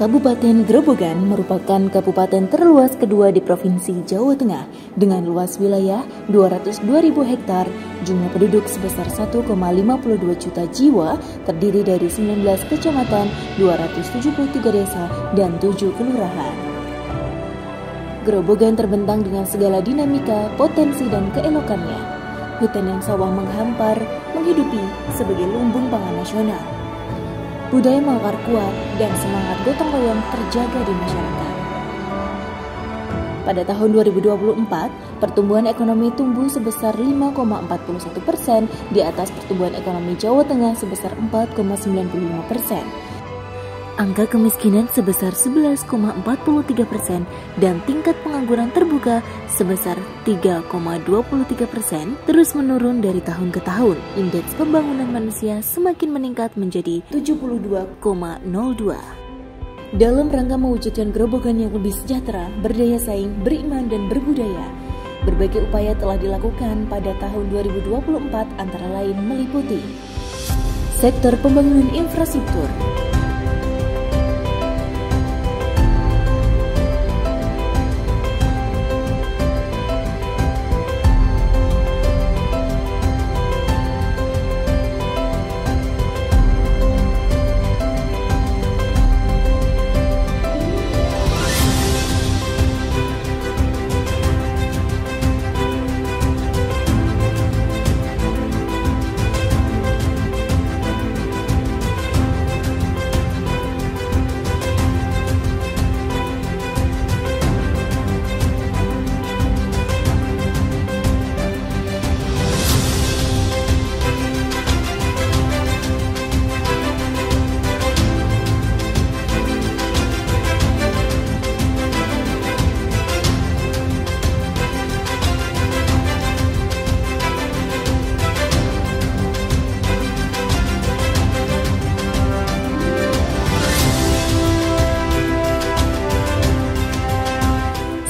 Kabupaten Grobogan merupakan kabupaten terluas kedua di Provinsi Jawa Tengah dengan luas wilayah 202.000 hektar, jumlah penduduk sebesar 1,52 juta jiwa, terdiri dari 19 kecamatan, 273 desa, dan 7 kelurahan. Grobogan terbentang dengan segala dinamika, potensi, dan keelokannya. Hutan dan sawah menghampar, menghidupi sebagai lumbung pangan nasional. Budaya mawar kuat dan semangat gotong royong terjaga di masyarakat. Pada tahun 2024, pertumbuhan ekonomi tumbuh sebesar 5,41% di atas pertumbuhan ekonomi Jawa Tengah sebesar 4,95%. Angka kemiskinan sebesar 11,43% dan tingkat pengangguran terbuka sebesar 3,23% terus menurun dari tahun ke tahun. Indeks pembangunan manusia semakin meningkat menjadi 72,02. Dalam rangka mewujudkan Grobogan yang lebih sejahtera, berdaya saing, beriman, dan berbudaya, berbagai upaya telah dilakukan pada tahun 2024 antara lain meliputi sektor pembangunan infrastruktur,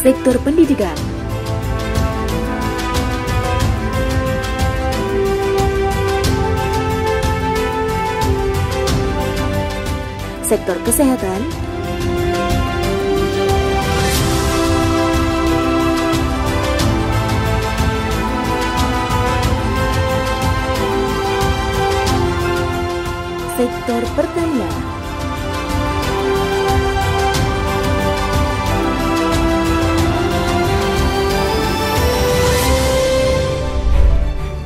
sektor pendidikan, sektor kesehatan, sektor pertanian,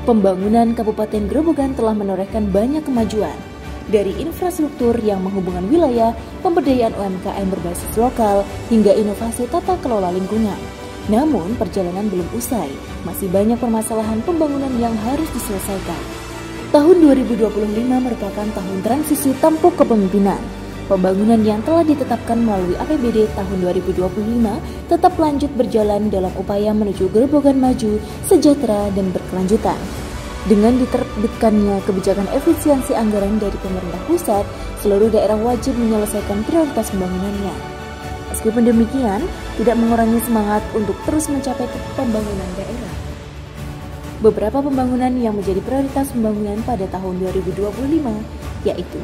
pembangunan Kabupaten Grobogan telah menorehkan banyak kemajuan, dari infrastruktur yang menghubungkan wilayah, pemberdayaan UMKM berbasis lokal, hingga inovasi tata kelola lingkungan. Namun, perjalanan belum usai, masih banyak permasalahan pembangunan yang harus diselesaikan. Tahun 2025 merupakan tahun transisi tampuk kepemimpinan. Pembangunan yang telah ditetapkan melalui APBD tahun 2025 tetap lanjut berjalan dalam upaya menuju Grobogan maju, sejahtera, dan berkelanjutan. Dengan diterbitkannya kebijakan efisiensi anggaran dari pemerintah pusat, seluruh daerah wajib menyelesaikan prioritas pembangunannya. Meskipun demikian, tidak mengurangi semangat untuk terus mencapai pembangunan daerah. Beberapa pembangunan yang menjadi prioritas pembangunan pada tahun 2025 yaitu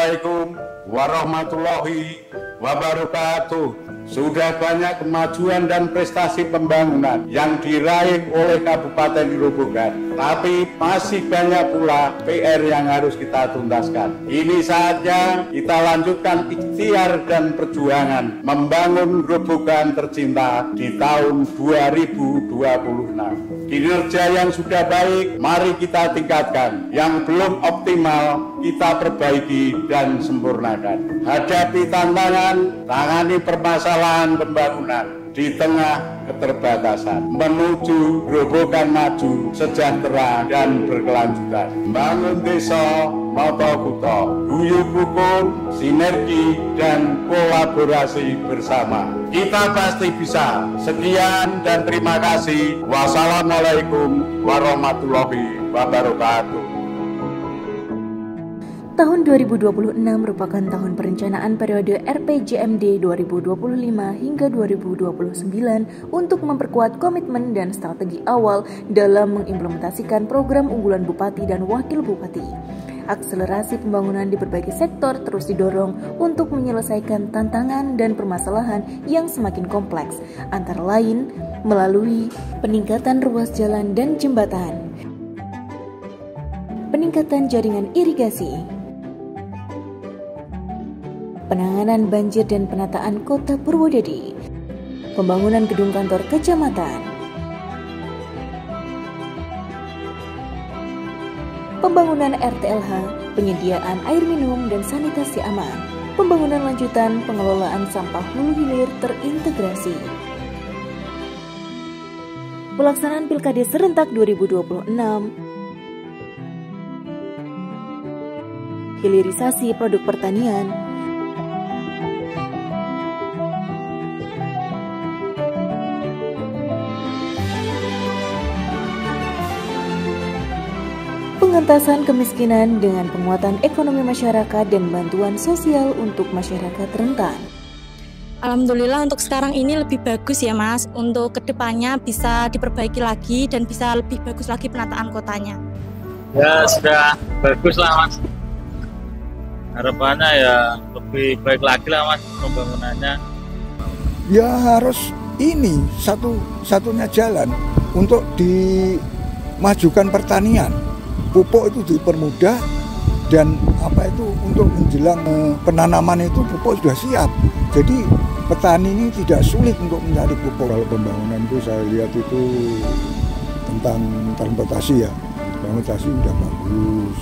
Assalamualaikum warahmatullahi wabarakatuh. Sudah banyak kemajuan dan prestasi pembangunan yang diraih oleh Kabupaten Grobogan, tapi masih banyak pula PR yang harus kita tuntaskan. Ini saatnya kita lanjutkan ikhtiar dan perjuangan membangun Grobogan tercinta di tahun 2026. Kinerja yang sudah baik, mari kita tingkatkan. Yang belum optimal, kita perbaiki dan sempurnakan. Hadapi tantangan, tangani permasalahan pembangunan di tengah keterbatasan, menuju Grobogan maju, sejahtera dan berkelanjutan. Bangun desa, noto kuto, guyub rukun, sinergi dan kolaborasi bersama. Kita pasti bisa. Sekian dan terima kasih. Wassalamualaikum warahmatullahi wabarakatuh. Tahun 2026 merupakan tahun perencanaan periode RPJMD 2025 hingga 2029 untuk memperkuat komitmen dan strategi awal dalam mengimplementasikan program unggulan Bupati dan Wakil Bupati. Akselerasi pembangunan di berbagai sektor terus didorong untuk menyelesaikan tantangan dan permasalahan yang semakin kompleks, antara lain melalui peningkatan ruas jalan dan jembatan, peningkatan jaringan irigasi, penanganan banjir dan penataan kota Purwodadi, pembangunan gedung kantor kecamatan, pembangunan RTLH, penyediaan air minum dan sanitasi aman, pembangunan lanjutan pengelolaan sampah hulu hilir terintegrasi. Pelaksanaan Pilkada serentak 2026, hilirisasi produk pertanian, pengentasan kemiskinan dengan penguatan ekonomi masyarakat dan bantuan sosial untuk masyarakat rentan. Alhamdulillah untuk sekarang ini lebih bagus ya Mas. Untuk kedepannya bisa diperbaiki lagi dan bisa lebih bagus lagi penataan kotanya. Ya sudah bagus lah Mas. Harapannya ya lebih baik lagi lah Mas pembangunannya. Ya harus ini satu-satunya jalan untuk dimajukan pertanian. Pupuk itu dipermudah dan untuk menjelang penanaman itu pupuk sudah siap. Jadi petani ini tidak sulit untuk mencari pupuk. Kalau pembangunan itu saya lihat itu tentang transportasi ya. Transportasi sudah bagus.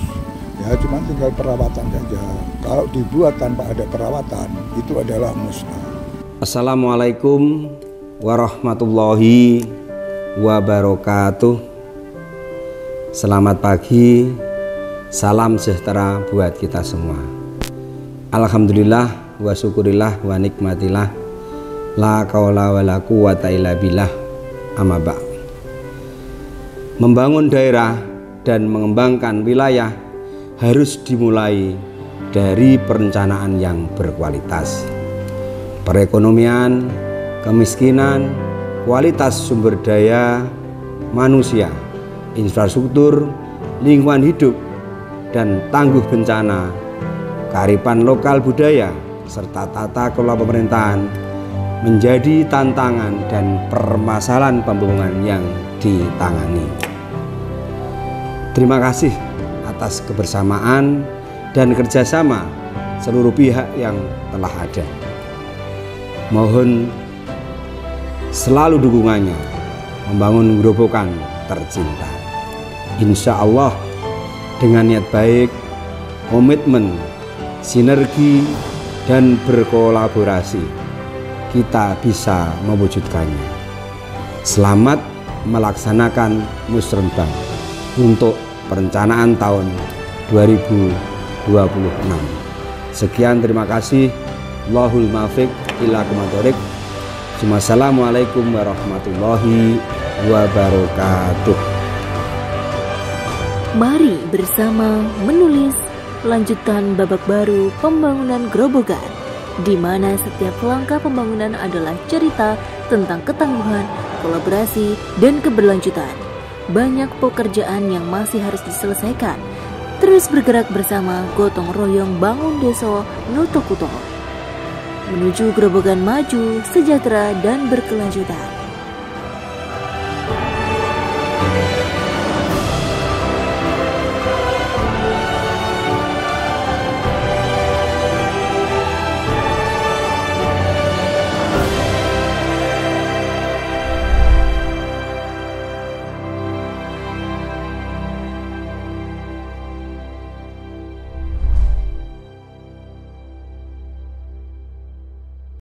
Ya cuma tinggal perawatan saja. Kalau dibuat tanpa ada perawatan itu adalah musnah. Assalamualaikum warahmatullahi wabarakatuh. Selamat pagi, salam sejahtera buat kita semua. Alhamdulillah wa syukurillah wa nikmatillah, la qaula wa la quwata illa billah, amma ba'd. Membangun daerah dan mengembangkan wilayah harus dimulai dari perencanaan yang berkualitas. Perekonomian, kemiskinan, kualitas sumber daya manusia, infrastruktur, lingkungan hidup, dan tangguh bencana, kearifan lokal budaya, serta tata kelola pemerintahan menjadi tantangan dan permasalahan pembangunan yang ditangani. Terima kasih atas kebersamaan dan kerjasama seluruh pihak yang telah ada. Mohon selalu dukungannya membangun Grobogan tercinta. Insya Allah dengan niat baik, komitmen, sinergi, dan berkolaborasi kita bisa mewujudkannya. Selamat melaksanakan Musrenbang untuk perencanaan tahun 2026. Sekian, terima kasih. Wallahul muwaffiq ila aqwamit thoriq. Wassalamualaikum warahmatullahi wabarakatuh. Mari bersama menulis lanjutan babak baru pembangunan Grobogan, di mana setiap langkah pembangunan adalah cerita tentang ketangguhan, kolaborasi, dan keberlanjutan. Banyak pekerjaan yang masih harus diselesaikan, terus bergerak bersama gotong royong bangun desa Notokuto menuju Grobogan maju, sejahtera dan berkelanjutan.